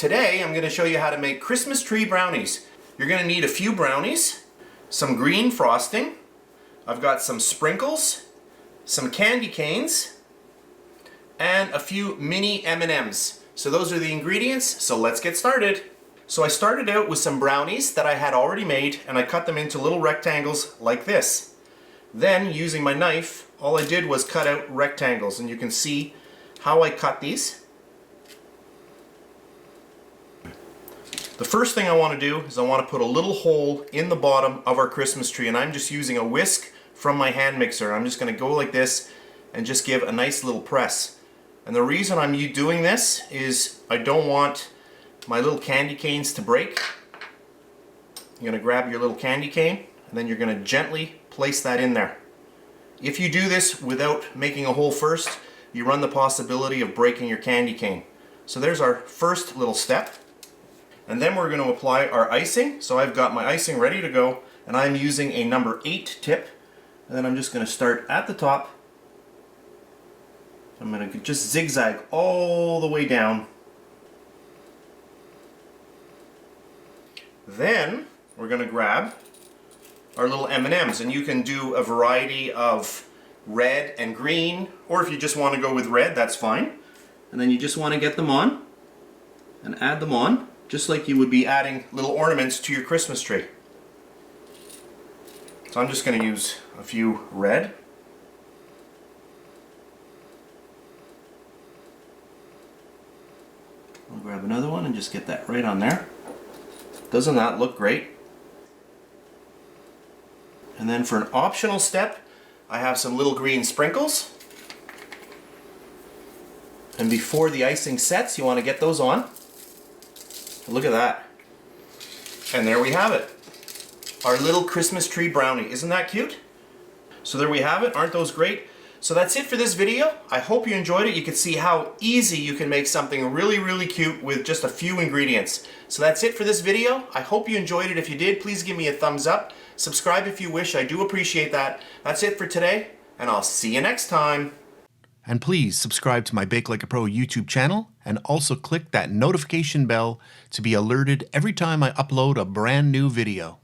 Today I'm going to show you how to make Christmas tree brownies. You're going to need a few brownies, some green frosting, I've got some sprinkles, some candy canes, and a few mini M&Ms. So those are the ingredients, so let's get started. So I started out with some brownies that I had already made, and I cut them into little rectangles like this. Then, using my knife, all I did was cut out rectangles, and you can see how I cut these. The first thing I want to do is I want to put a little hole in the bottom of our Christmas tree, and I'm just using a whisk from my hand mixer. I'm just going to go like this and just give a nice little press. And the reason I'm doing this is I don't want my little candy canes to break. You're going to grab your little candy cane and then you're going to gently place that in there. If you do this without making a hole first, you run the possibility of breaking your candy cane. So there's our first little step. And then we're going to apply our icing. So I've got my icing ready to go, and I'm using a number 8 tip. And then I'm just going to start at the top. I'm going to just zigzag all the way down. Then we're going to grab our little M&Ms, and you can do a variety of red and green, or if you just want to go with red, that's fine. And then you just want to get them on and add them on, just like you would be adding little ornaments to your Christmas tree. So I'm just going to use a few red. I'll grab another one and just get that right on there. Doesn't that look great? And then for an optional step, I have some little green sprinkles. And before the icing sets, you want to get those on. Look at that. And there we have it. Our little Christmas tree brownie. Isn't that cute? So there we have it. Aren't those great? So that's it for this video. I hope you enjoyed it. You can see how easy you can make something really, really cute with just a few ingredients. So that's it for this video. I hope you enjoyed it. If you did, please give me a thumbs up. Subscribe if you wish. I do appreciate that. That's it for today, and I'll see you next time. And please subscribe to my BakeLikeAPro YouTube channel, and also click that notification bell to be alerted every time I upload a brand new video.